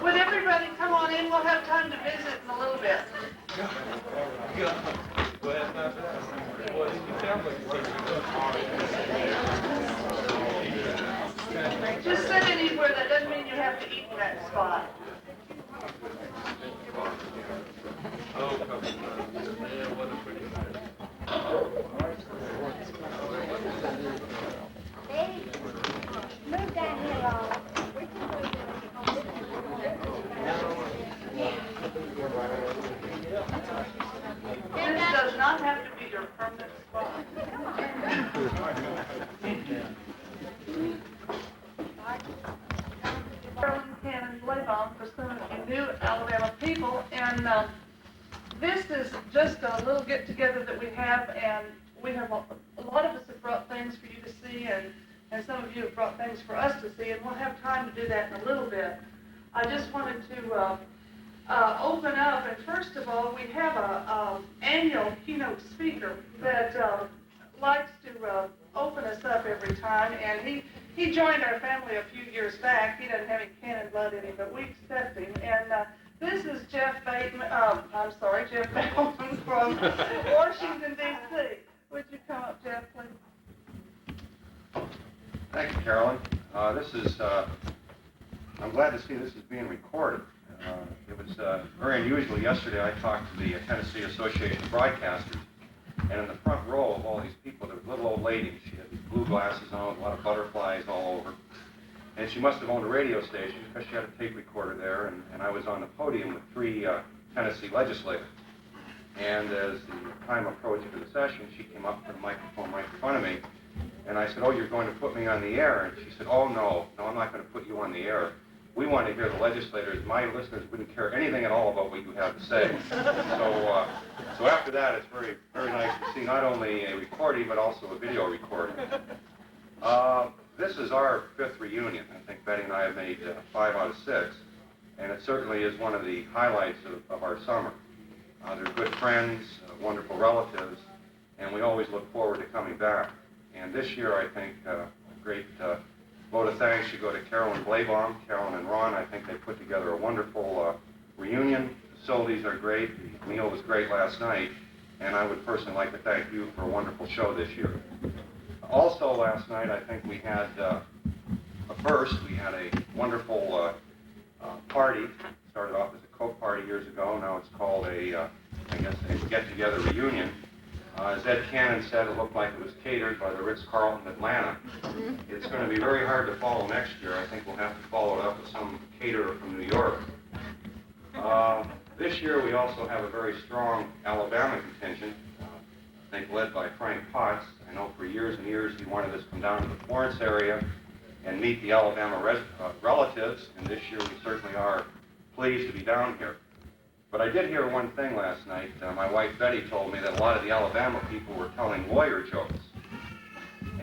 Would everybody come on in? We'll have time to visit in a little bit. Just sit anywhere. That doesn't mean you have to eat in that spot. Move down here, Lola. This does not have to be your permanent spot. Carolyn Cannon Blaybomb for some of you new Alabama people, and this is just a little get-together that we have, and we have a lot of us have brought things for you to see, and some of you have brought things for us to see, and we'll have time to do that in a little bit. I just wanted to open up, and first of all, we have a annual keynote speaker that likes to open us up every time, and he joined our family a few years back. He doesn't have any Cannon blood in him, but we accept him, and this is Jeff Bateman, Jeff Bellman from Washington, D.C. Would you come up, Jeff, please? Thank you, Carolyn. I'm glad to see this is being recorded. It was very unusual. Yesterday I talked to the Tennessee Association of Broadcasters, and in the front row of all these people, there was a little old lady. She had these blue glasses on, a lot of butterflies all over. And she must have owned a radio station because she had a tape recorder there, and I was on the podium with three Tennessee legislators. And as the time approached for the session, she came up to the microphone right in front of me, and I said, "Oh, you're going to put me on the air?" And she said, "Oh, no, I'm not going to put you on the air. We want to hear the legislators. My listeners wouldn't care anything at all about what you have to say." So after that, it's very, very nice to see not only a recording, but also a video recording. This is our fifth reunion. I think Betty and I have made 5 out of 6, and it certainly is one of the highlights of our summer. They're good friends, wonderful relatives, and we always look forward to coming back. And this year, I think a great vote of thanks should go to Carolyn Blaybomb. Carolyn and Ron, I think they put together a wonderful reunion. Facilities are great. The meal was great last night, and I would personally like to thank you for a wonderful show this year. Also last night, I think we had a first. We had a wonderful party. Started off as a Coke party years ago. Now it's called a get-together reunion. As Ed Cannon said, it looked like it was catered by the Ritz-Carlton Atlanta. It's going to be very hard to follow next year. I think we'll have to follow it up with some caterer from New York. This year we also have a very strong Alabama contingent, I think led by Frank Potts. I know for years and years he wanted us to come down to the Florence area and meet the Alabama relatives, and this year we certainly are pleased to be down here. But I did hear one thing last night. My wife Betty told me that a lot of the Alabama people were telling lawyer jokes.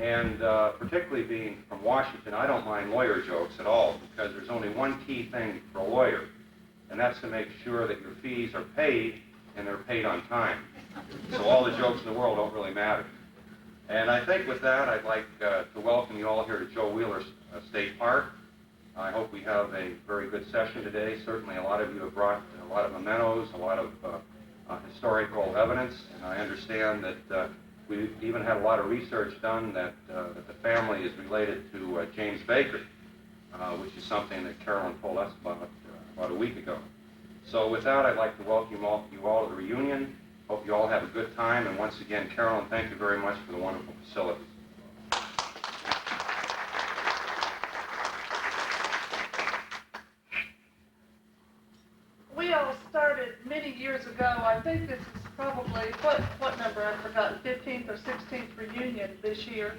And particularly being from Washington, I don't mind lawyer jokes at all, because there's only one key thing for a lawyer, and that's to make sure that your fees are paid and they're paid on time. So all the jokes in the world don't really matter. And I think with that, I'd like to welcome you all here to Joe Wheeler State Park. I hope we have a very good session today. Certainly a lot of you have brought a lot of mementos, a lot of historical evidence, and I understand that we even had a lot of research done that the family is related to James Baker, which is something that Carolyn told us about a week ago. So with that, I'd like to welcome you all to the reunion. Hope you all have a good time, and once again, Carolyn, thank you very much for the wonderful facilities. We all started many years ago. I think this is probably, what number? I've forgotten, 15th or 16th reunion this year.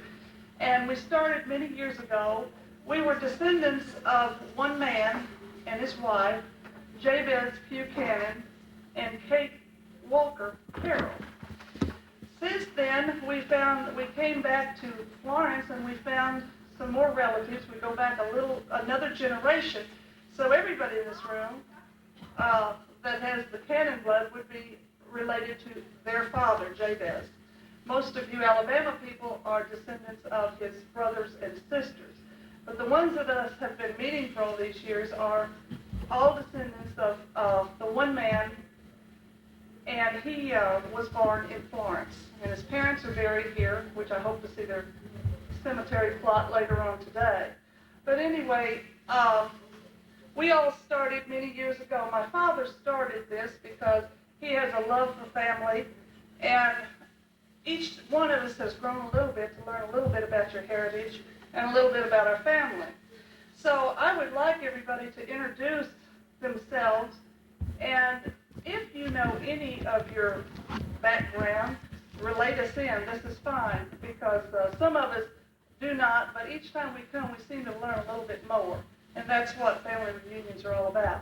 And we started many years ago. We were descendants of one man and his wife, Jabez Pugh Cannon, and Kate Walker Carroll. Since then, we came back to Florence and we found some more relatives. We go back another generation. So everybody in this room that has the Cannon blood would be related to their father, Jabez. Most of you Alabama people are descendants of his brothers and sisters. But the ones that us have been meeting for all these years are all descendants of the one man, and he was born in Florence. And his parents are buried here, which I hope to see their cemetery plot later on today. But anyway, we all started many years ago. My father started this because he has a love for family, and each one of us has grown a little bit to learn a little bit about your heritage and a little bit about our family. So I would like everybody to introduce themselves, and if you know any of your background, relate us in. This is fine, because some of us do not, but each time we come, we seem to learn a little bit more, and that's what family reunions are all about.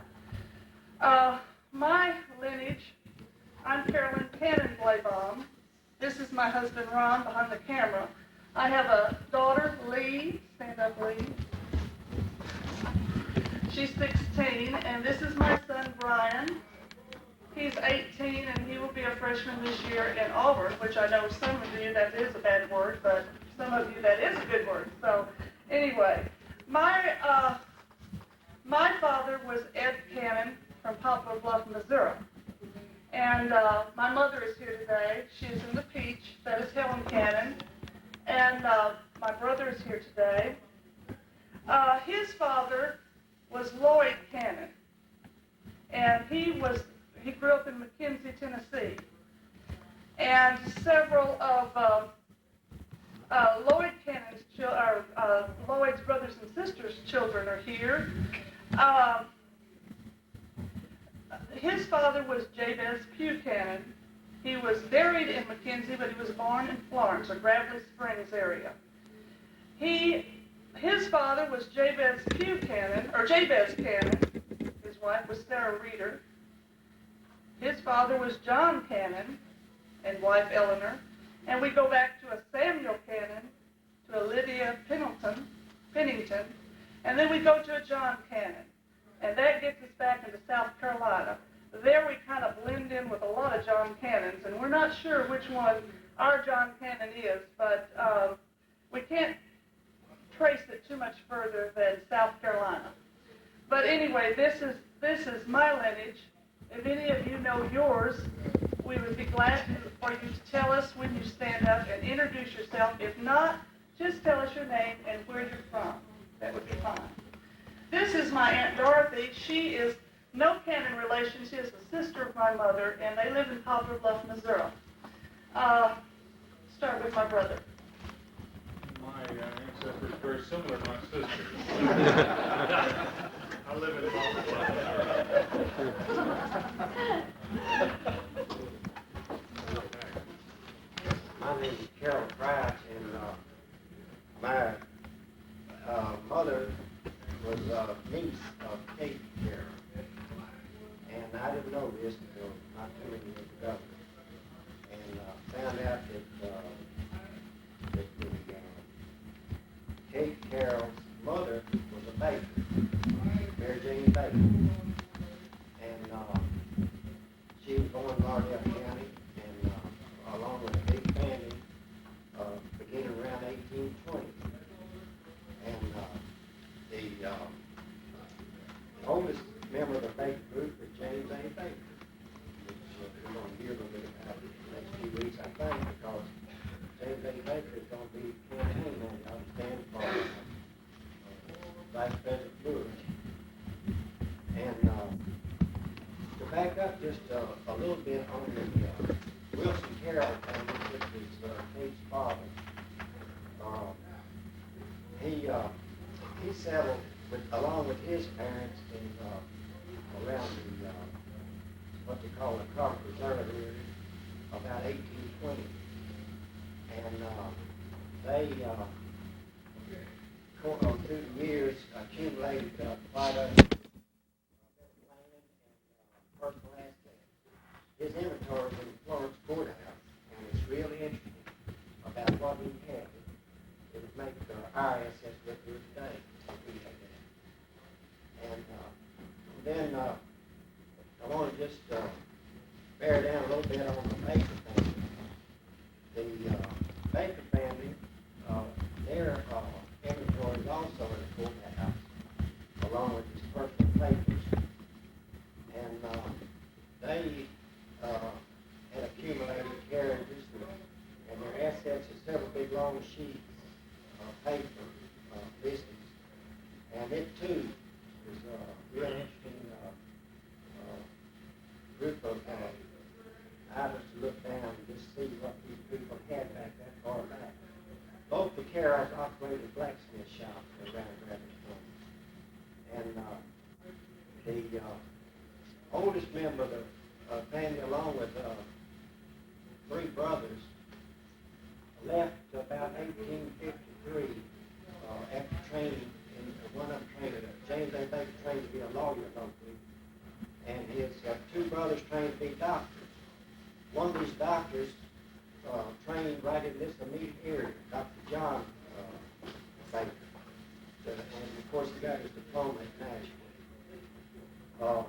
My lineage, I'm Carolyn Cannon Blaybaum. This is my husband, Ron, behind the camera. I have a daughter, Lee. Stand up, Lee. She's 16, and this is my son, Brian. He's 18, and he will be a freshman this year in Auburn, which I know some of you, that is a bad word, but some of you, that is a good word. So anyway, my father was Ed Cannon from Poplar Bluff, Missouri. And my mother is here today. She is in the peach. That is Helen Cannon. And my brother is here today. His father was Lloyd Cannon. And he grew up in McKenzie, Tennessee. And several of Lloyd's brothers and sisters' children are here. His father was Jabez Pugh Cannon. He was buried in McKenzie, but he was born in Florence, or Gravely Springs area. His father was Jabez Pugh Cannon, or Jabez Cannon. His wife was Sarah Reeder. His father was John Cannon, and wife Eleanor. And we go back to a Samuel Cannon, to a Lydia Pennington, and then we go to a John Cannon. And that gets us back into South Carolina. There we kind of blend in with a lot of John Cannons, and we're not sure which one our John Cannon is, but we can't trace it too much further than South Carolina. But anyway, this is my lineage. If any of you know yours, we would be glad for you to tell us when you stand up and introduce yourself. If not, just tell us your name and where you're from. That would be fine. This is my Aunt Dorothy. She is no Cannon relation. She is the sister of my mother, and they live in Poplar Bluff, Missouri. Start with my brother. My ancestor is very similar to my sister. I live in Poplar My name is Carol Price, and my mother was a niece of Kate Carroll. And I didn't know this until not too many years ago. And found out that Kate Carroll's mother was a baker, Mary Jane Baker. And she was born in Lauderdale County, and along with a big family, beginning around 1820. And the oldest member of the Baker group was James A. Baker, which we're going to hear a little bit about in the next few weeks, I think, because James A. Baker is going to be campaigning on it. I'll stand for Vice President Bush. And to back up just a little bit on the Wilson Carroll family, which is Kate's father, he settled along with his parents in around the what they call the Carter Reserve area about 1820, and they through the years accumulated quite a bit of land and personal assets. his inventory was in the Florence courthouse, and it's really interesting about what he had. It would make the IRS look good today if we had that. And then I want to just bear down a little bit on the Baker family. The Baker family, their inventory is also in the courthouse, along with his personal papers. And they had accumulated carriages and their assets is several big long sheets of paper business. And it too is a real interesting group of items to look down and just see what these people had back that far back. Both the Carrolls operated blacksmith shops around Rabbit Home. And the oldest member of the family, along with three brothers, left about 1853 after training. One of them trained, James A. Baker trained to be a lawyer locally, and his two brothers trained to be doctors. One of these doctors trained right in this immediate area, Dr. John Baker. And of course he got his diploma at Nashville.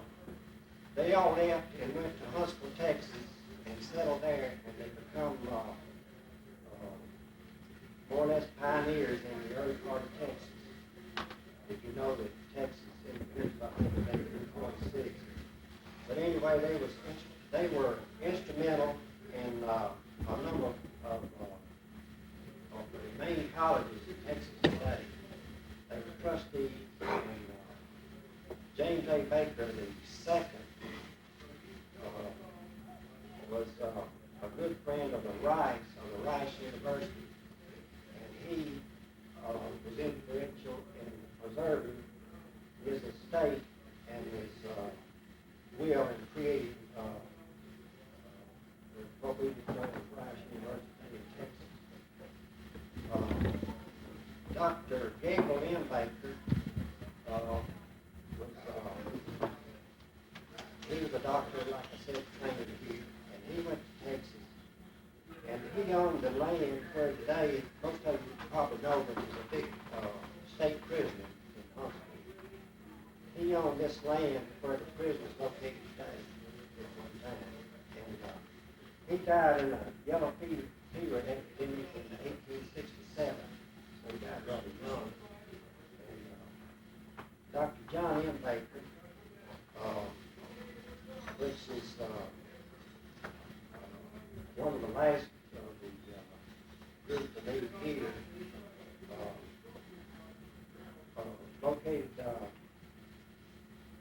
They all left and went to Huntsville, Texas, and settled there, and they become more or less pioneers in the early part of Texas. If you know that Texas introduced by 1846. But anyway, they were instrumental in a number of the main colleges in Texas today. They were trustees, and James A. Baker, the second, was a good friend of the Rice University, and he was influential in preserving his estate and his will in creating what we would know as Rice University in Texas. Dr. Gabriel M. Baker he was a doctor, like I said, trained here, and he went to Texas, and he owned the land where today, most of you probably know that there's a big state prison in Huntsville. He owned this land where the prison is located today at one time, and he died in a yellow fever epidemic in 1867, so he died rather young. And Dr. John M. Baker, which is one of the last of the group that made here, located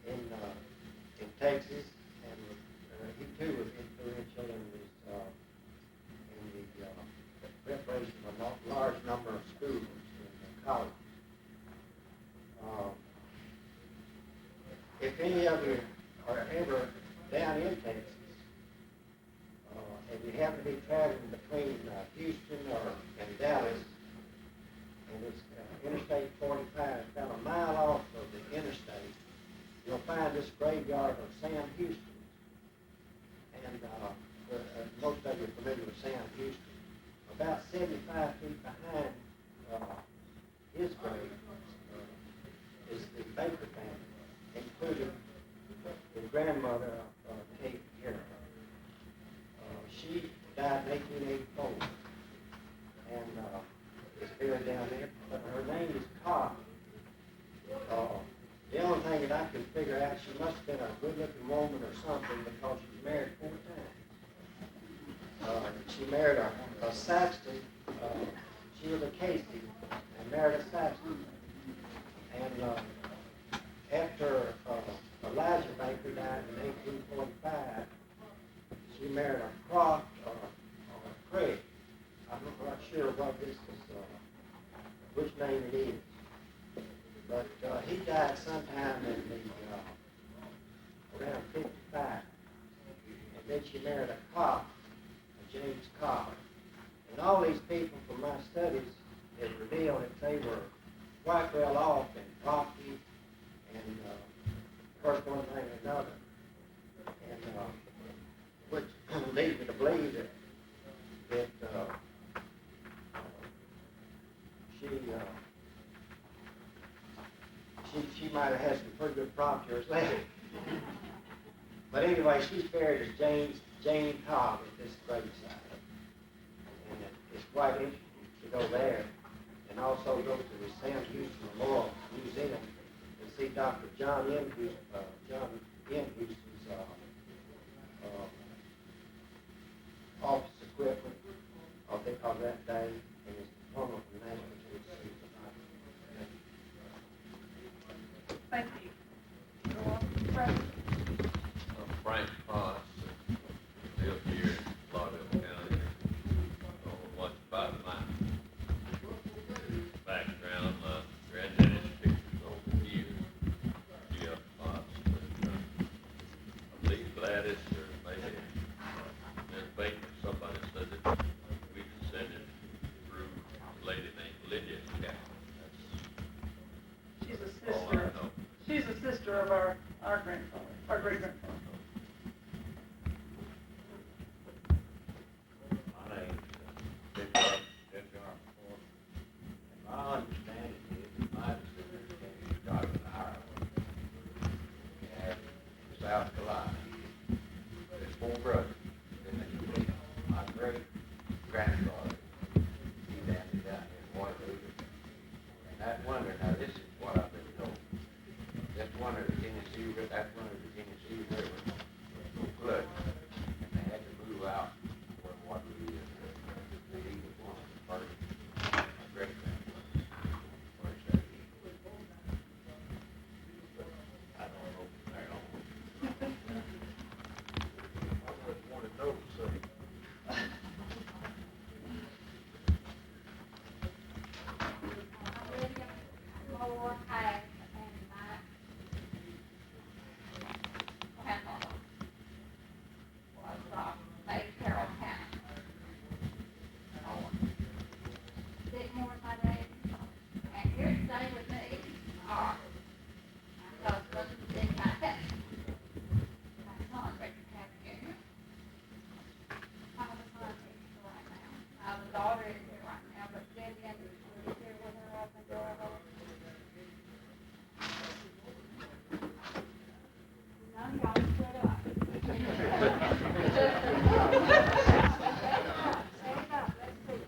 in Texas, and he too was influential in the preparation of a large number of schools and colleges. If any of you are ever down in Texas, and you happen to be traveling between Houston and Dallas, and it's Interstate 45, about a mile off of the interstate, you'll find this graveyard of Sam Houston. And most of you are familiar with Sam Houston. About 75 feet behind his grave is the Baker family, including the grandmother of Kate Carroll. She died in 1884 and is buried down there, but her name is Cobb. The only thing that I can figure out, she must have been a good-looking woman or something, because she was married 4 times. She married a Saxton. She was a Casey and married a Saxton. And after Elijah Baker died in 1845, she married a Croft or a Craig. I'm not sure what this is, which name it is. But he died sometime in around 55. And then she married a Cobb, a James Cobb. And all these people from my studies have revealed that they were quite well off in property and first one thing or another. And which lead me to believe that she might have had some pretty good prompters later. But anyway, she's buried as Jane Cobb at this graveside. And it's quite interesting to go there and also go to the Sam Houston Memorial Museum and see Dr. John M. Houston's office equipment of that day and his diploma from National Institute. Thank you. Go on, Frank. Frank Potts, live here in Lauderdale County, what's about my background, my granddad is 6 years old here, Jeff Potts, but I believe Gladys or maybe Miss Baker, somebody said that we descended through a lady named Lydia Captain. She's a That's all I sister. know. She's a sister of our grandfather, our great-grandfather. My name's Dick Armstrong. My understanding is that my descendants came from Scotland, Ireland, and South Carolina. There's 4 brothers. Then they came. My great-grandfather, he landed down here in Waterloo. And that winter, now this is what I've been told. That's one of the Tennessee River flooded. And they had to move out where Waterloo is. And he was one of the first great-grandfathers. First that he. But I don't know from there on. I wouldn't want to know, so. More hay and my grandmother was Lady Carol County. Dick Moore's my name, and here today with me are my husband, Dick Hackett, my son, Richard Hackett Jr., my son is here right now. My daughter is here right now, but Vivian is here with her up and door. None of y'all split up. Stand up, let's see.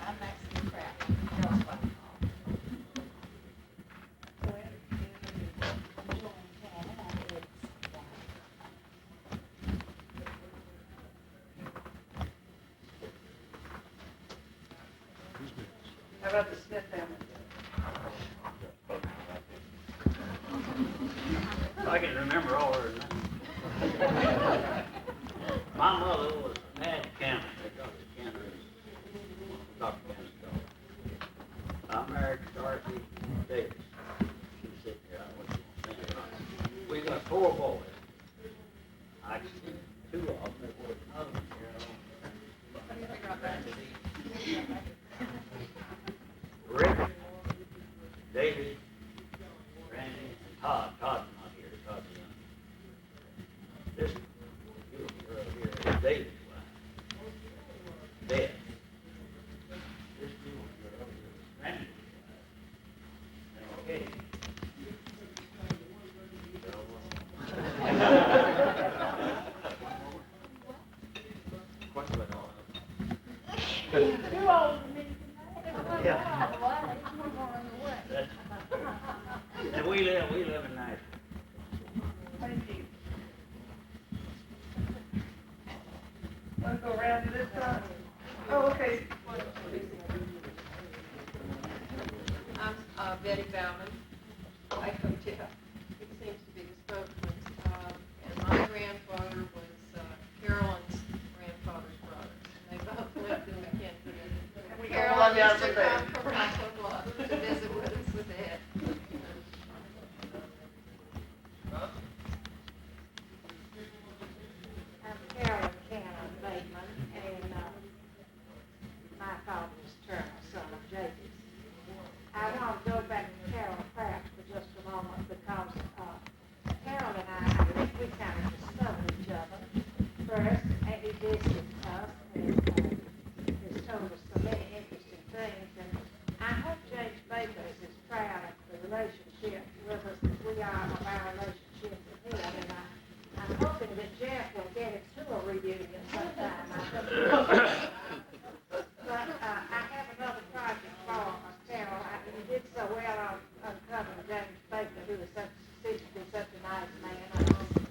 I'm Maxine Kraft. How about the Smith family? I can remember all her names. My mother was Mad Cannon, Dr. Cannon, Dr. Cannon's daughter. I married Dorothy Davis. She's sitting here, I don't know what she's saying. We got 4 boys. Actually, 2 of them, there was another one here. Rick, David, Randy, and Todd. Todd's not here. Todd's young. This beautiful girl here is David's wife. Beth. This beautiful girl is Randy's wife. Okay. Too old for me. Yeah. Well, he's one more on the way. And we live in Nashville. Thank you. Want to go around to this side? Oh, okay. I'm Betty Bauman, wife of Jeff, who seems to be the spokesman. And my grandfather was Carolyn's grandfather's brother. And they both lived in McKenzie. And we go Carolyn on down used to to there. come from Russell Bluff to visit with us with Ed. I'm Carolyn Cannon Bateman, and my father was Turner, son of Jacobs. I want to go back to Carolyn Pratt for just a moment because we are of our relationship with him, and I'm hoping that Jeff will get it to a reunion sometime. But I have another project for Carol. He did so well on uncovering James Baker, who is seems to be such a nice man, a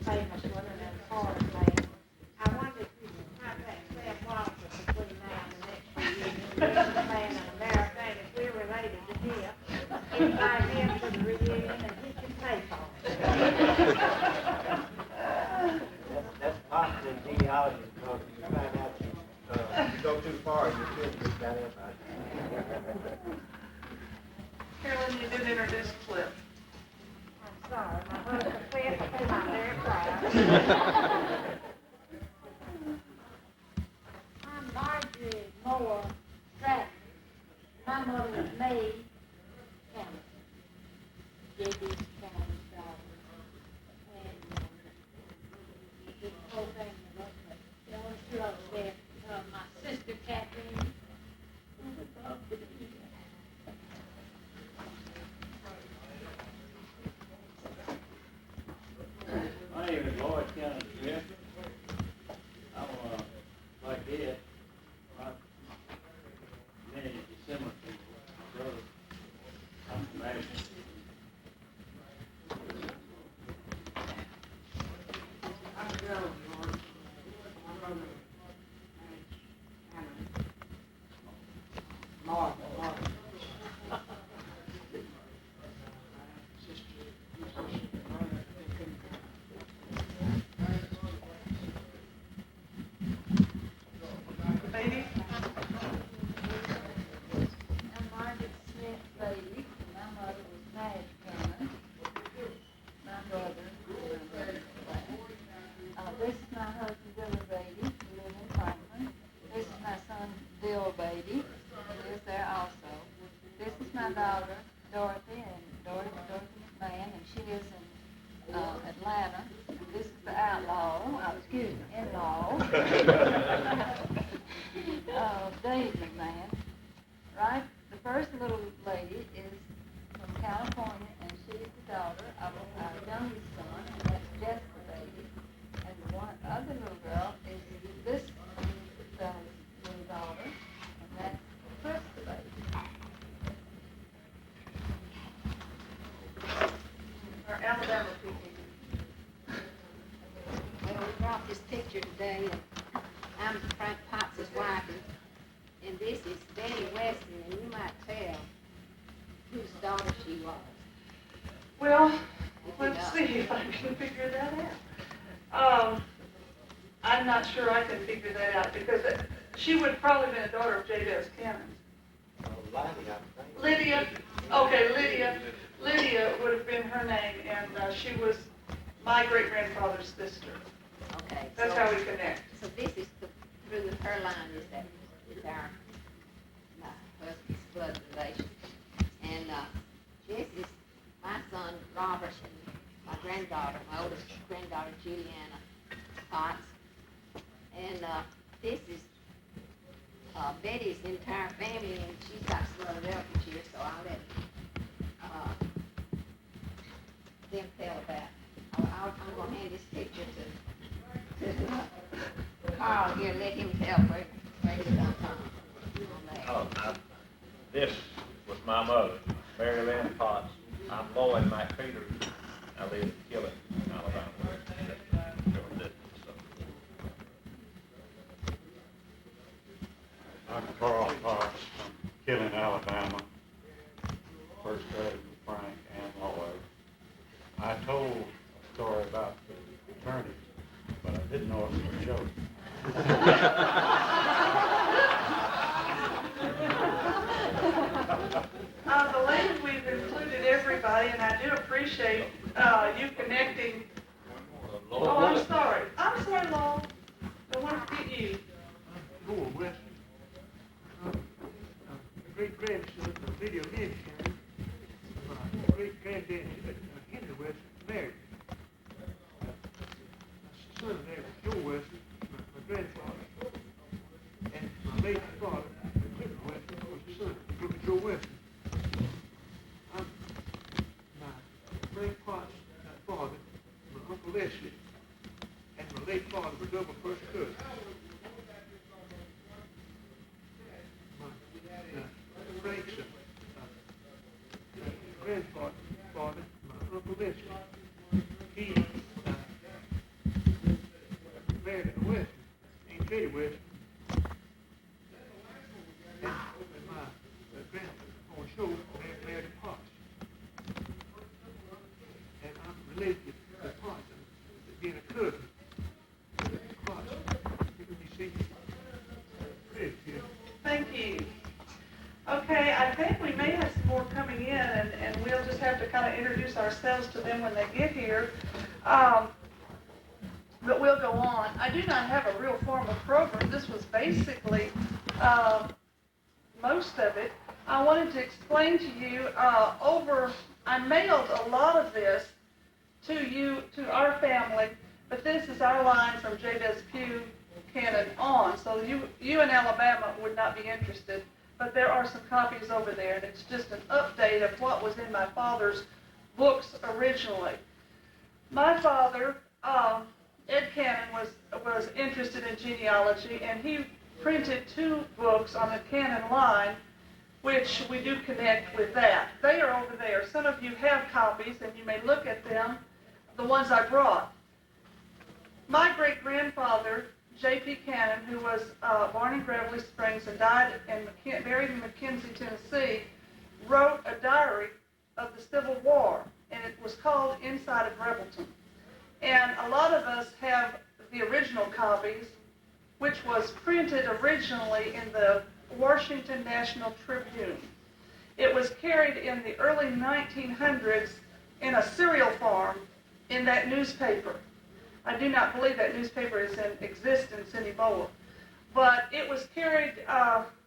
famous one and a hard man. I wonder if you could contact Sam Walker between now and the next reunion. He's a man in America, and if we're related to him, invite him to the reunion and he can pay for it. That's positive genealogy, because if you find out you go too far, you should get that everybody. Carolyn, you did introduce Cliff. I'm sorry, my husband Cliff came out very proud. I'm Marjorie Moore Stratton. My mother was May Cameron, J.B. Cameron's daughter. And this whole thing was up, the only two of us there, my sister Kathleen, who was up to the My name is Lloyd County Smith. I'm like Ed. I've many similar people. My brother, I'm from Ashland. I'm Joe, George. My brother, Martha. Baby? I'm Margaret Smith Bailey, and my mother was Madge Cameron. My brother, this is my husband Billy Bailey, who lives in Franklin. This is my son Bill Bailey, who lives there also. This is my daughter Dorothy, and Dorothy McMahon, and she lives in Atlanta. And this is the outlaw, in-law. Dave McMahon, right? The first little lady is from California, and she's the daughter of our youngest son, and that's Jessica Bailey. And the one other little girl is this fellow's little daughter, and that's Krista Bailey. Our Alabama people. Well, we brought this picture today, and I'm Frank Potts' wife, and this is Betty Weston, and you might tell whose daughter she was. Well, If you let's know. see if I can figure that out. I'm not sure I can figure that out, because she would probably been a daughter of Jabez Cannon. Lydia, okay, Lydia would have been her name, and she was my great-grandfather's sister. Okay. That's how we connect. So this is through her line is our my husband's blood relation, and this is my son Robert and my granddaughter, my oldest granddaughter Juliana Potts, and this is Betty's entire family, and she's got some relatives here, so I'll let them tell about. I'm gonna hand this picture to Carl here, let him tell where he come from. This was my mother, Mary Lynn Potts. I'm Lloyd McPeter. I live in Killett, Alabama. I'm Carl Potts from Killeen, Alabama. First grade with Frank and Lloyd. I told a story about the attorney, but I didn't know it was a joke. The ladies, we've included everybody, and I do appreciate you connecting. Oh, I'm sorry, Law. Don't want to forget you. Moore Weston. Great-grandson of Lydia Lynn Cameron. My great-granddad, Henry Weston, married. My son there was Joe Weston, my grandfather. And my late father, Clifford Weston, was the son of Joe Weston. I'm my Frank Potts Leslie, and my late father were double first cousins. Frank's grandfather, my Uncle Leslie, he married a West, named Katie West, and my grandfather on show married a Potts. And I'm related to Potts, being a cousin to Potts. You see, Thank you. Okay, I think we may have some more coming in, and we'll just have to kind of introduce ourselves to them when they get here. But we'll go on. I do not have a real formal program. This was basically most of it. I wanted to explain to you I mailed a lot of this to our family, but this is our line from Jabez Buchanan on, so you in Alabama would not be interested, but there are some copies over there, and it's just an update of what was in my father's books originally. My father, Ed Cannon, was interested in genealogy, and he printed 2 books on the Cannon line, which we do connect with that. They are over there. Some of you have copies, and you may look at them, the ones I brought. My great-grandfather, J.P. Cannon, who was born in Gravelly Springs and died and buried in McKenzie, Tennessee, wrote a diary of the Civil War, and it was called Inside of Rebelton. And a lot of us have the original copies, which was printed originally in the Washington National Tribune. It was carried in the early 1900s in a serial form in that newspaper. I do not believe that newspaper is in existence anymore, but it was carried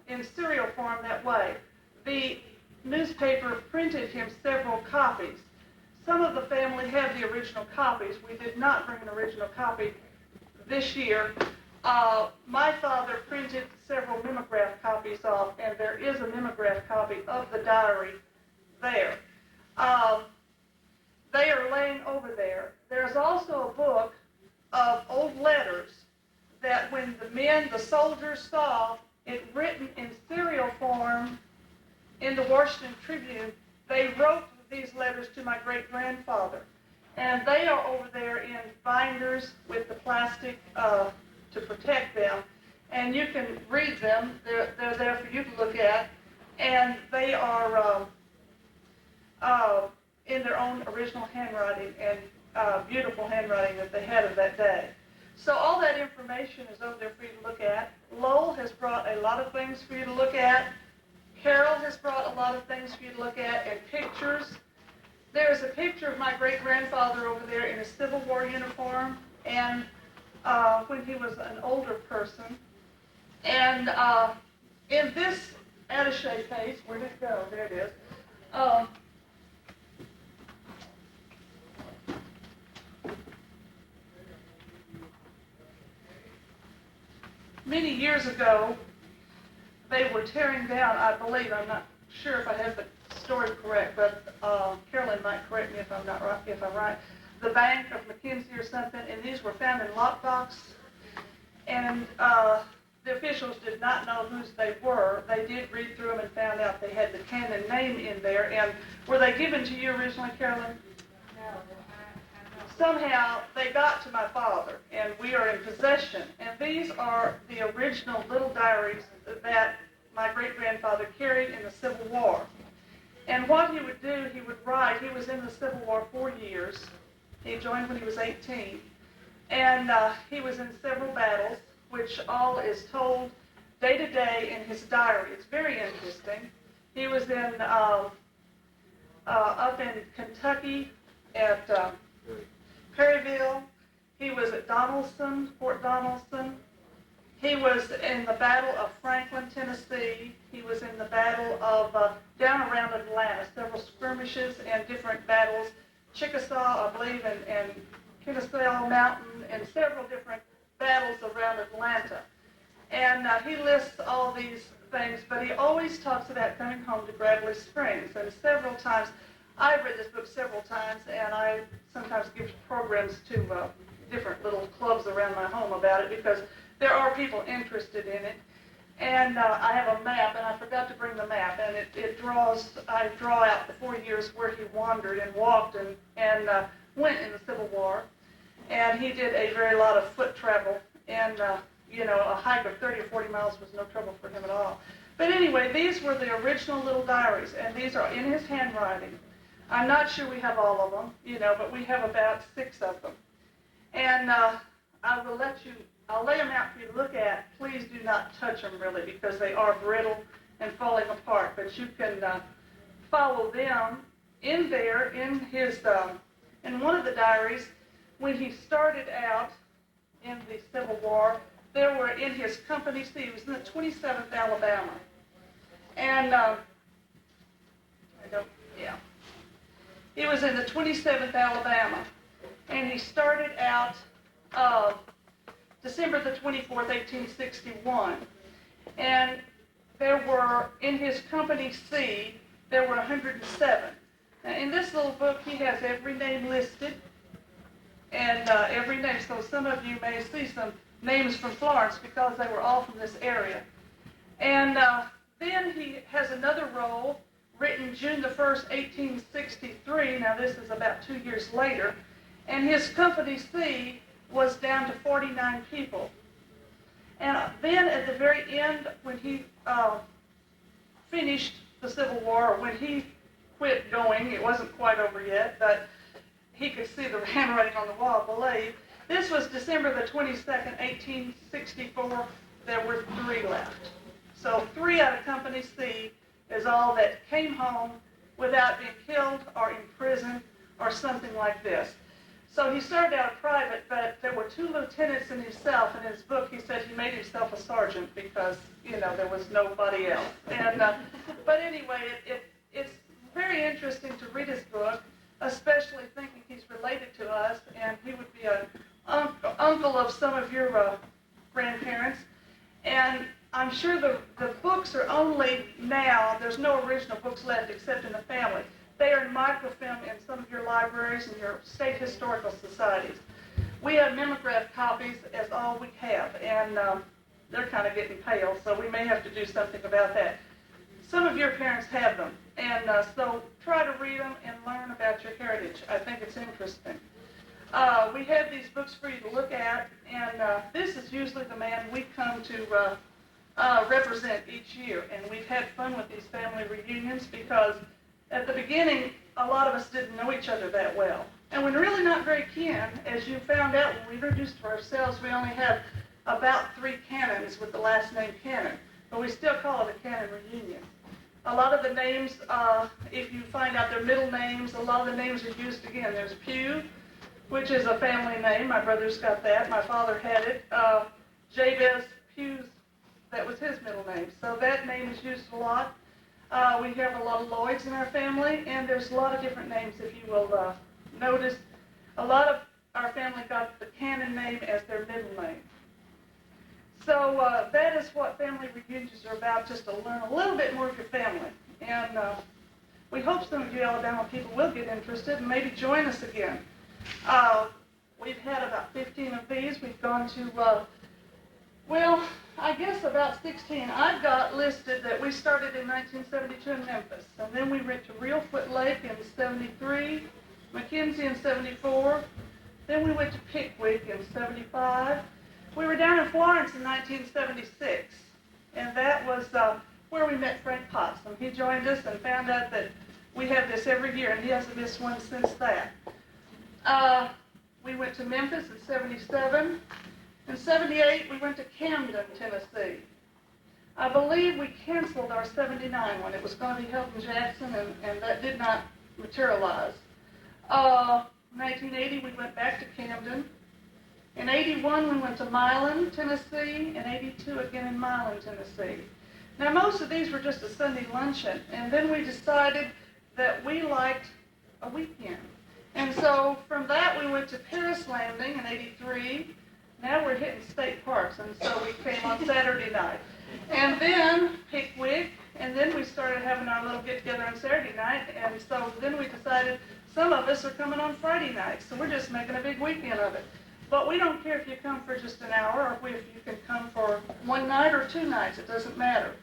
in serial form that way. The newspaper printed him several copies. Some of the family have the original copies. We did not bring an original copy this year. My father printed several mimeograph copies off, and there is a mimeograph copy of the diary there. They are laying over there. There's also a book of old letters that when the soldiers saw it written in serial form in the Washington Tribune, they wrote these letters to my great-grandfather. And they are over there in binders with the plastic to protect them. And you can read them. They're there for you to look at. And they are in their own original handwriting and beautiful handwriting that they had of that day. So all that information is over there for you to look at. Lowell has brought a lot of things for you to look at. Carol has brought a lot of things for you to look at, and pictures. There's a picture of my great-grandfather over there in a Civil War uniform, and when he was an older person. And in this attaché case, where did it go? There it is. Many years ago, they were tearing down, I believe, I'm not sure if I have the story correct, but Carolyn might correct me if I'm right, the bank of McKenzie or something, and these were found in lockbox, and the officials did not know whose they were. They did read through them and found out they had the Cannon name in there, and were they given to you originally, Carolyn? Somehow they got to my father, and we are in possession. And these are the original little diaries that my great-grandfather carried in the Civil War. And what he would do, he would write. He was in the Civil War 4 years. He joined when he was 18. And he was in several battles, which all is told day to day in his diary. It's very interesting. He was in up in Kentucky at Perryville. He was at Donelson, Fort Donelson. He was in the Battle of Franklin, Tennessee. He was in the Battle of down around Atlanta, several skirmishes and different battles. Chickasaw, I believe, and Kennesaw Mountain, and several different battles around Atlanta. And he lists all these things, but he always talks about coming home to Gravelly Springs. And several times I've read this book several times, and I sometimes give programs to different little clubs around my home about it because there are people interested in it. And I have a map, and I forgot to bring the map, and I draw out the 4 years where he wandered and walked and went in the Civil War. And he did a very lot of foot travel, and a hike of 30 or 40 miles was no trouble for him at all. But anyway, these were the original little diaries, and these are in his handwriting. I'm not sure we have all of them, but we have about 6 of them. And I'll lay them out for you to look at. Please do not touch them, really, because they are brittle and falling apart. But you can follow them in there, in one of the diaries, when he started out in the Civil War. There were in his company C, he was in the 27th Alabama. And, he was in the 27th Alabama. And he started out December the 24th, 1861. And there were, in his company C, there were 107. Now, in this little book, he has every name listed. And every name, so some of you may see some names from Florence because they were all from this area. And then he has another roll written June the 1st, 1863. Now this is about 2 years later. And his company C was down to 49 people. And then at the very end, when he finished the Civil War, when he quit going, it wasn't quite over yet, but he could see the handwriting on the wall, I believe. This was December the 22nd, 1864. There were 3 left. So 3 out of Company C is all that came home without being killed or imprisoned or something like this. So he started out a private, but there were 2 lieutenants in himself. In his book, he said he made himself a sergeant because, there was nobody else. And but anyway, it's very interesting to read his book, especially thinking he's related to us, and he would be an uncle of some of your grandparents. And I'm sure the books are only now, there's no original books left except in the family. They are in microfilm in some of your libraries and your state historical societies. We have mimeograph copies as all we have, and they're kind of getting pale, so we may have to do something about that. Some of your parents have them, and so try to read them and learn about your heritage. I think it's interesting. We have these books for you to look at, and this is usually the man we come to represent each year, and we've had fun with these family reunions because at the beginning, a lot of us didn't know each other that well. And we're really not very kin. As you found out when we introduced ourselves, we only have about 3 canons with the last name Cannon, but we still call it a Cannon reunion. A lot of the names, if you find out their middle names, a lot of the names are used again. There's Pugh, which is a family name. My brother's got that. My father had it. Jabez Hughes, that was his middle name. So that name is used a lot. We have a lot of Lloyds in our family, and there's a lot of different names, if you will notice. A lot of our family got the Cannon name as their middle name. So that is what family reunions are about, just to learn a little bit more of your family. And we hope some of you Alabama people will get interested and maybe join us again. We've had about 15 of these. We've gone to, I guess about 16. I've got listed that we started in 1972 in Memphis, and then we went to Reelfoot Lake in 73, McKenzie in 74, then we went to Pickwick in 75. We were down in Florence in 1976, and that was where we met Frank Potts, and he joined us and found out that we have this every year, and he hasn't missed one since that. We went to Memphis in 77. In 78, we went to Camden, Tennessee. I believe we canceled our 79 one. It was going to be held in Jackson, and that did not materialize. 1980, we went back to Camden. In 81, we went to Milan, Tennessee, and 82 again in Milan, Tennessee. Now, most of these were just a Sunday luncheon, and then we decided that we liked a weekend. And so from that, we went to Paris Landing in 83. Now we're hitting state parks, and so we came on Saturday night. And then Pickwick, and then we started having our little get-together on Saturday night, and so then we decided some of us are coming on Friday night, so we're just making a big weekend of it. But we don't care if you come for just an hour, or if you can come for one night or 2 nights, it doesn't matter.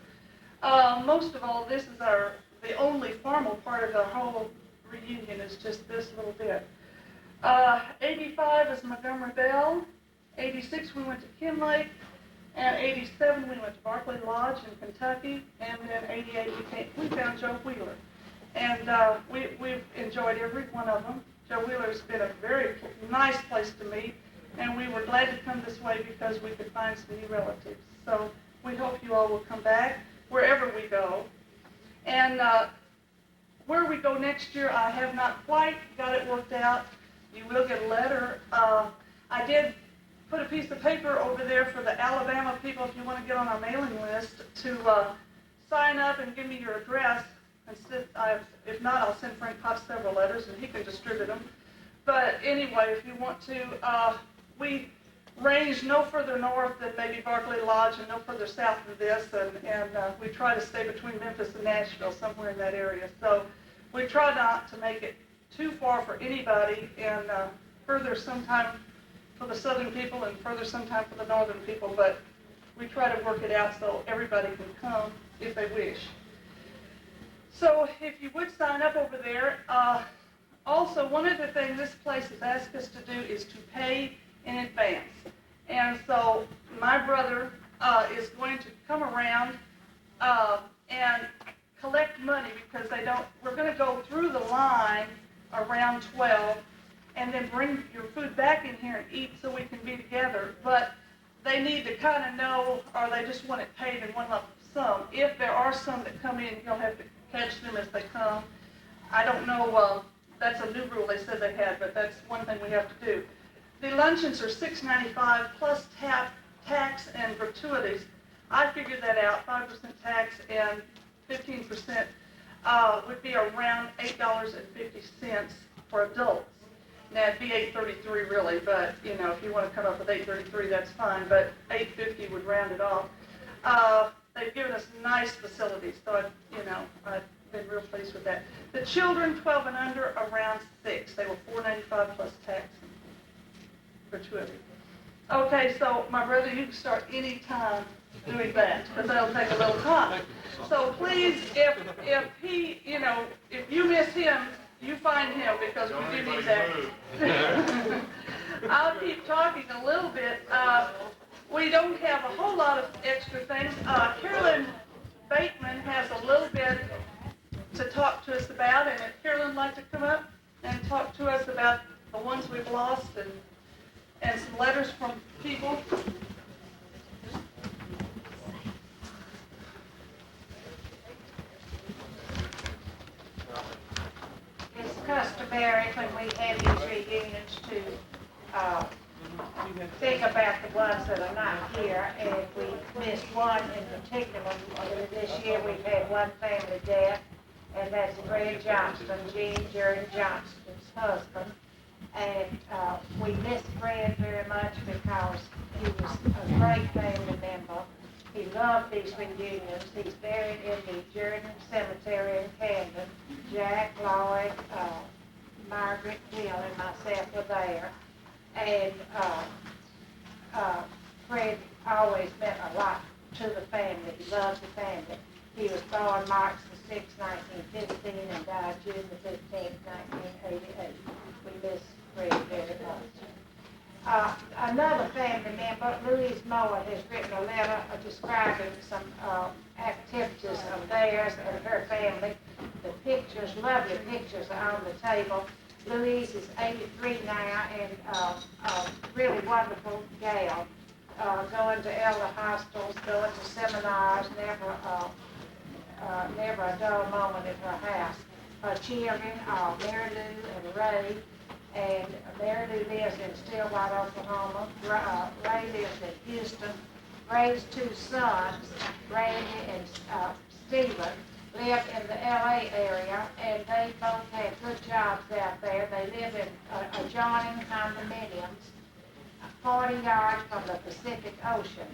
Most of all, this is the only formal part of the whole reunion is just this little bit. 85 is Montgomery Bell, 86 we went to Kinlake, and 87 we went to Barclay Lodge in Kentucky, and then 88 we found Joe Wheeler. And we've enjoyed every one of them. Joe Wheeler's been a very nice place to meet, and we were glad to come this way because we could find some new relatives. So we hope you all will come back wherever we go. And where we go next year, I have not quite got it worked out. You will get a letter. I did put a piece of paper over there for the Alabama people, if you want to get on our mailing list, to sign up and give me your address. If not, I'll send Frank Potts several letters and he can distribute them. But anyway, if you want to, we range no further north than maybe Barclay Lodge and no further south than this, and we try to stay between Memphis and Nashville, somewhere in that area. So we try not to make it too far for anybody, and further sometime for the southern people and further sometime for the northern people, but we try to work it out so everybody can come if they wish. So if you would sign up over there, also one of the things this place has asked us to do is to pay in advance. And so my brother is going to come around and collect money because we're going to go through the line around 12 and then bring your food back in here and eat so we can be together. But they need to kind of know, or they just want it paid in one lump sum. If there are some that come in, you'll have to catch them as they come. I don't know, that's a new rule they said they had, but that's one thing we have to do. The luncheons are $6.95 plus tax and gratuities. I figured that out, 5% tax and 15% would be around $8.50 for adults. Now it'd be $8.33 really, but you know, if you want to come up with $8.33, that's fine, but $8.50 would round it off. They've given us nice facilities, so I've been real pleased with that. The children 12 and under, around 6. They were $4.95 plus tax and gratuity. Okay, so my brother, you can start any time doing that, because that'll take a little time. So please, if he, if you miss him, you find him, because we do need that. I'll keep talking a little bit. We don't have a whole lot of extra things. Carolyn Bateman has a little bit to talk to us about, and if Carolyn would like to come up and talk to us about the ones we've lost and some letters from people. It's customary when we have these reunions to think about the ones that are not here, and we missed one in particular. This year we've had one family death, and that's Fred Johnston, Jean Jordan Johnston's husband. And we missed Fred very much because he was a great family member. He loved these reunions. He's buried in the Jordan Cemetery in Camden. Jack, Lloyd, Margaret, Hill, and myself were there. And Fred always meant a lot to the family. He loved the family. He was born March the 6th, 1915, and died June the 15th, 1988. We miss Fred very much. Another family member, Louise Moore, has written a letter describing some activities of theirs and her family. The pictures, lovely pictures, are on the table. Louise is 83 now, and a really wonderful gal, going to elder hostels, going to seminars, never a dull moment at her house. Her children are Mary Lou and Ray, and Mary Lou lives in Stillwater, Oklahoma. Ray lives in Houston. Ray's 2 sons, Randy and Stephen, live in the LA area, and they both have good jobs out there. They live in adjoining condominiums 40 yards from the Pacific Ocean.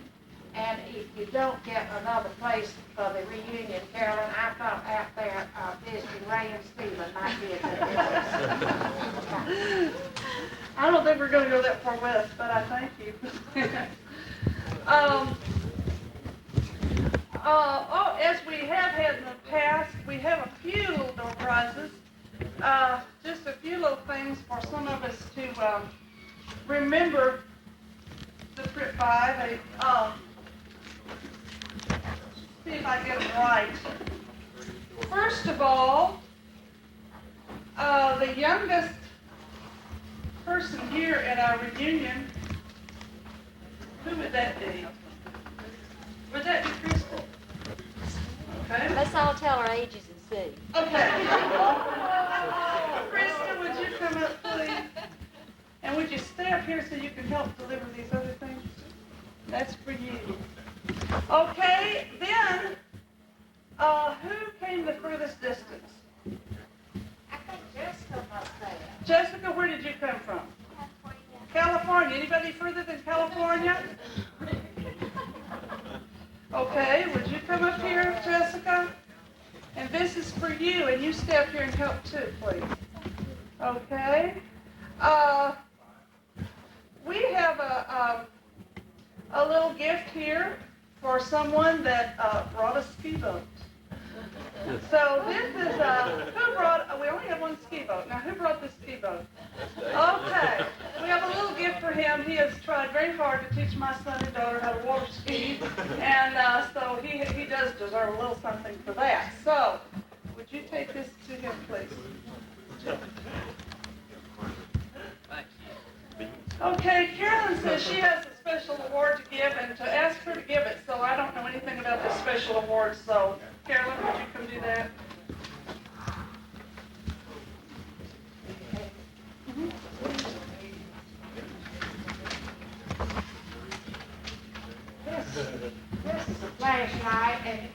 And if you don't get another place for the reunion, Carolyn, I thought out there visiting Ray and Stephen might be a good place. I don't think we're gonna go that far west, but I thank you. As we have had in the past, we have a few little door prizes. Just a few little things for some of us to remember the trip by. See if I get it right. First of all, the youngest person here at our reunion, who would that be? Would that be Crystal? Okay. Let's all tell our ages and see. Okay. Krista, would you come up, please? And would you stay up here so you can help deliver these other things? That's for you. Okay, then, who came the furthest distance? I think Jessica must say it. Jessica, where did you come from? California. Anybody further than California? Okay, would you come up here, Jessica? And this is for you, and you stay up here and help too, please. Okay. We have a little gift here for someone that brought a ski boat. So this is, who brought, we only have one ski boat. Now, who brought this ski boat? Okay. We have a little gift for him. He has tried very hard to teach my son and daughter how to water ski. And so he does deserve a little something for that. So, would you take this to him, please? Okay, Carolyn says she has a special award to give and to ask her to give it, so I don't know anything about this special award, so Carolyn, would you come do that? This is a flashlight, and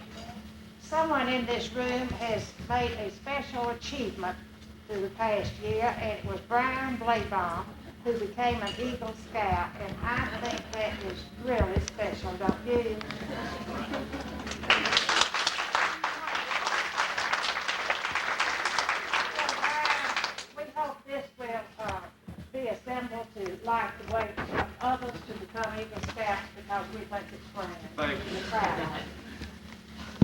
someone in this room has made a special achievement through the past year, and it was Brian Blaybaum, who became an Eagle Scout, and I think that is really special, don't you? We hope this will be a symbol to light the way for others to become Eagle Scouts because we think it's grand. Thank you. We're proud of it.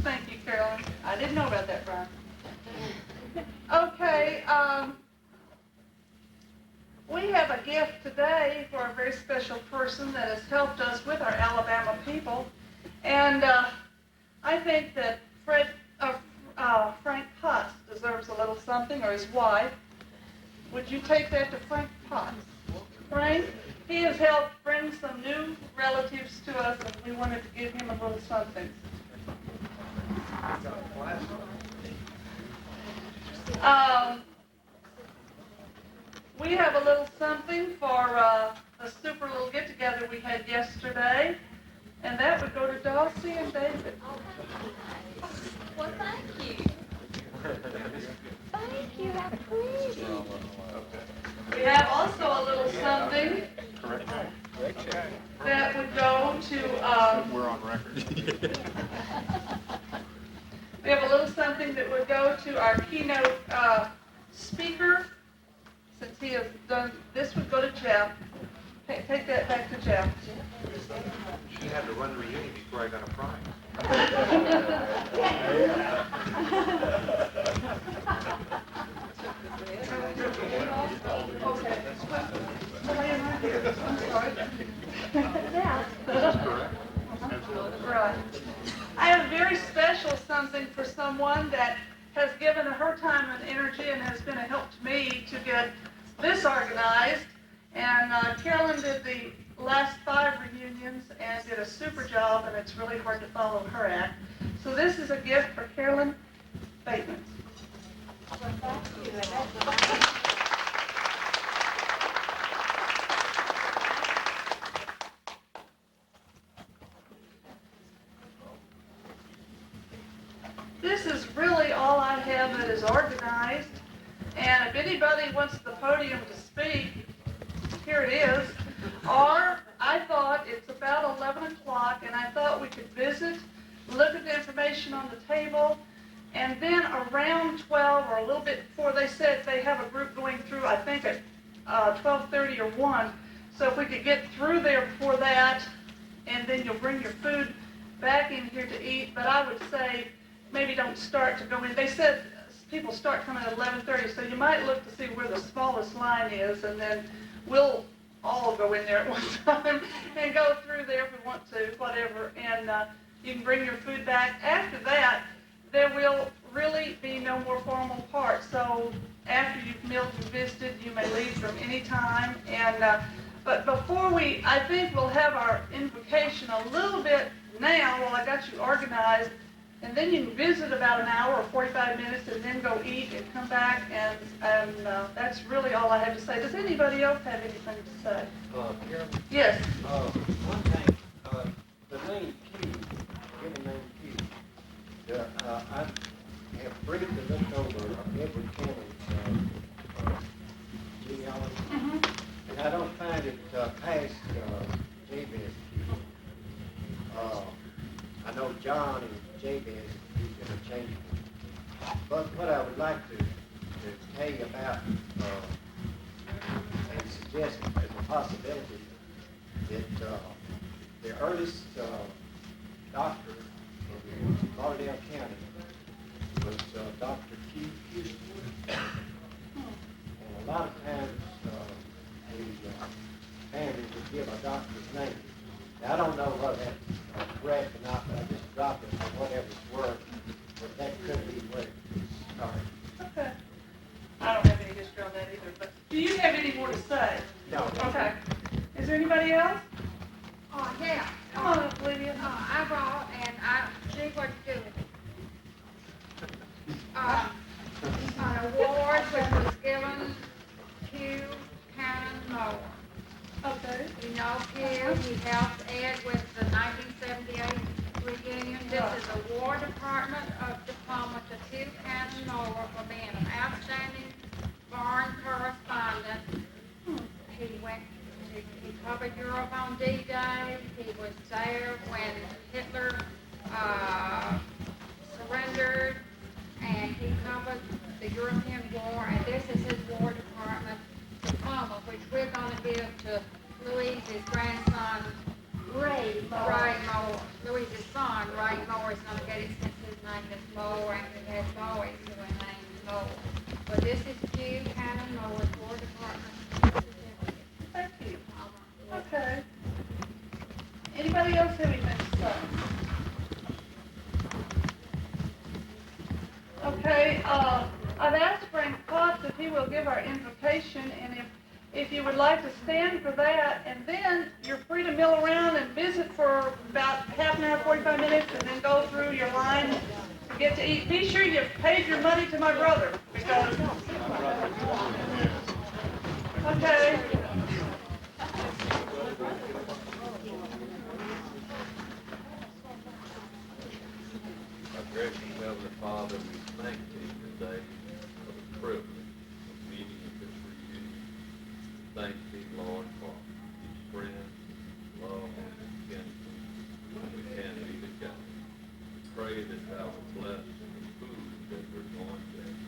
Thank you, Carolyn. I didn't know about that, Brian. Okay, we have a gift today for a very special person that has helped us with our Alabama people. And I think that Frank Potts deserves a little something, or his wife. Would you take that to Frank Potts? Frank, he has helped bring some new relatives to us, and we wanted to give him a little something. We have a little something for a super little get-together we had yesterday, and that would go to Dulcie and David. Well, thank you. Thank you, how pretty. We have also a little something that would go to, We're on record. we have a little something that would go to our keynote speaker. Since he has done, this would go to Jeff. Take that back to Jeff. She had to run the reunion before I got a prize. Okay. I'm sorry. Right. I have a very special something for someone that has given her time and energy and has been a help to me to get this organized. And Carolyn did the last 5 reunions and did a super job, and it's really hard to follow her act. So this is a gift for Carolyn Bateman. Well, thank you. And that's This is really all I have that is organized. And if anybody wants the podium to speak, here it is. Or I thought it's about 11. 11 o'clock, and I thought we could visit, look at the information on the table, and then around 12 or a little bit before, they said they have a group going through, I think at 12:30 or 1. So if we could get through there before that, and then you'll bring your food back in here to eat. But I would say maybe don't start to go in. They said people start coming at 11:30, so you might look to see where the smallest line is, and then we'll all go in there at one time and go through there if we want to, whatever. And you can bring your food back. After that, there will really be no more formal part. So after you've milled and visited, you may leave from any time. And but before I think we'll have our invocation a little bit now while I got you organized, and then you can visit about an hour or 45 minutes, and then go eat and come back. And that's really all I have to say. Does anybody else have anything to say? Carol? Yes. One thing, the name Q, given name Q, I have briefly looked over Edward Kennedy's genealogy, and I don't find it past Jabez Q. I know John and Jabez is interchangeable. But what I would like to tell you about and suggest as a possibility that the earliest doctor in Lauderdale County was Dr. Q. Houston. And a lot of times the family would give a doctor's name. Now, I don't know whether that's correct or not, but I just dropped it for whatever it's worth. But that could be where it started. Okay. I don't have any history on that either, but do you have any more to say? No. Okay. Is there anybody else? Oh, yeah. Come on up, Lydia. I brought, and I see what to do with it. An award which was given to Cannon Moore. Okay. You know Q, he helped Ed with the 1978 reunion. This is a War Department of Diploma to Q Cannon Moore for being an outstanding foreign correspondent. He covered Europe on D-Day. He was there when Hitler surrendered, and he covered the European War, and this is his War Department diploma, which we're going to give to Louise's grandson, Ray Moore. Louise's son, Ray Moore, is going to get it since his name is Moore, and he has boys who are named Moore. But this is Q Cannon Moore's War Department. Thank you. Okay. Anybody else have anything to say? Okay, I've asked Frank Potts if he will give our invocation, and if you would like to stand for that, and then you're free to mill around and visit for about half an hour, 45 minutes, and then go through your line to get to eat. Be sure you've paid your money to my brother, because... Okay. Our gracious Heavenly Father, we thank Thee today for the privilege of meeting at this reunion. Thank Thee, Lord, for each friend, love, and kinsman, and we can be together. We pray that Thou would bless the food that we're going to eat.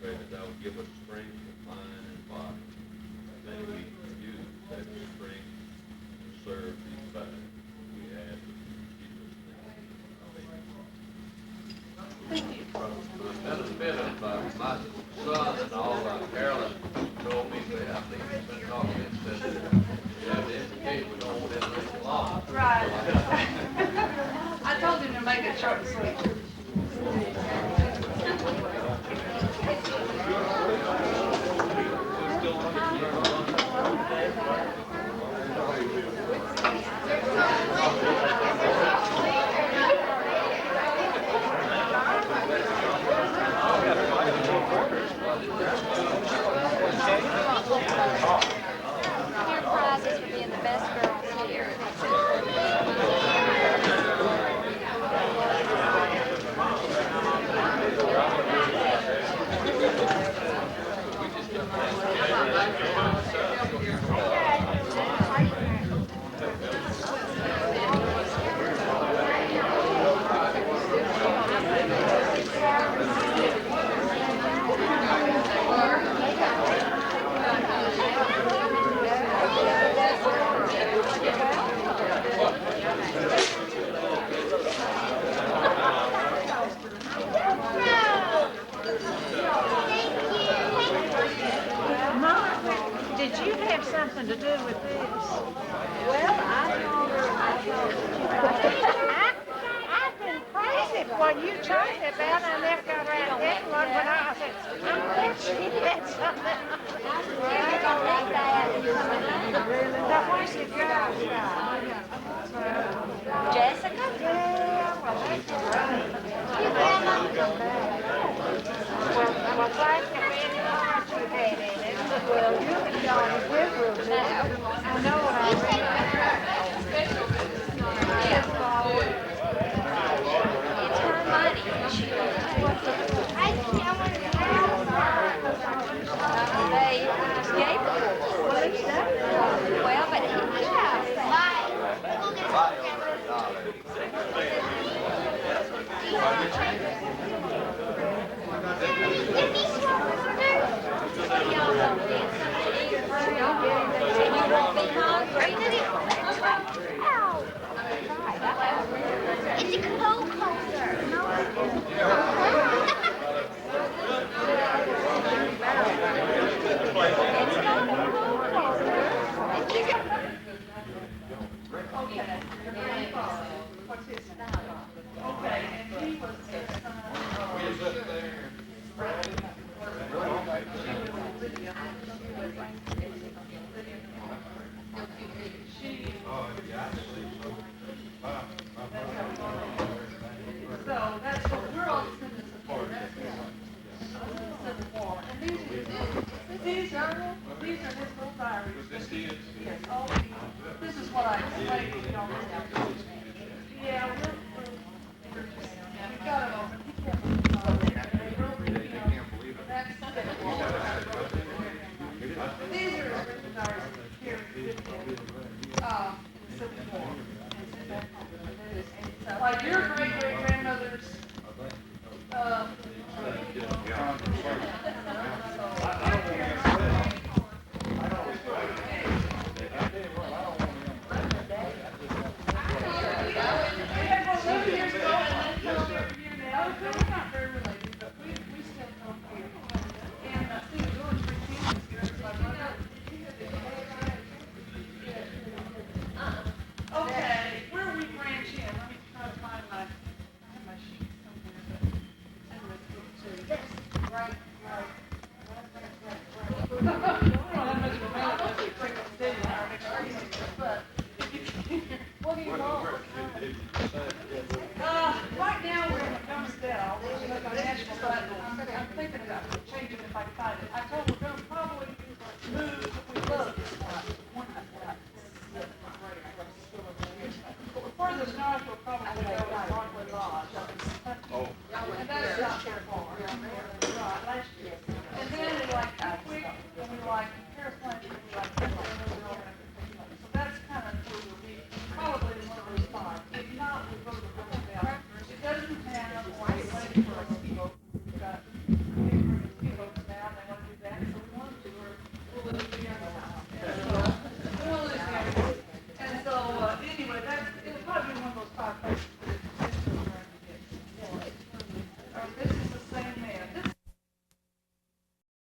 Pray that Thou would give us strength of mind and body. May we use that strength to serve Thee better. We ask in Jesus' name. Amen. Thank you. For the benefit of my son and all, Carolyn told me that I think he's been talking and said that we have to indicate we don't want anything long. Right. I told him to make it short and sweet. something to do with this. Well, I told her, I've been crazy what you talking about. I never got around to getting one when I said, I'm glad she had something. Now, where's the girl? Jessica? Yeah, well, that's all right. Well, thank you very much you had in it. Well, you can go in the good room now. I know what I read. It's her money. They gave her. Well, but It's a cold holder. What's his name? Okay, and he was his son. So that's what we're all descendants of him. That's his Civil War. And these are his little diaries. Yes, all these. This is what I explained to y'all. Yeah, we've got it over. He can't believe it. That's Civil War. These are his written diaries here in the Civil War. Like your great-great-grandmother's, okay, where we branch in, let me try to find I have my sheet somewhere, but anyway, right. I don't know how much of a mail it is, it's like a city, our next precinct, but what do you want? Right now, we're in Gumbsdale, which is a national, but I'm thinking about changing if I can find it. I told we're gonna probably move if we look. Furthest north will probably go to Broadway Lodge. And that's not very far. Right, last year. And then we like Pickwick, and we like Paris Planter, and we like so that's kind of where we'll be, probably in one of those spots. If not, we'll go to Brookdale. It doesn't have or it's waiting for a ski boat. We've got ski boats now, and they want to do that, so we want to do it. We'll lose the other house. We'll lose the other. And so, anyway, it'll probably be one of those 5 places.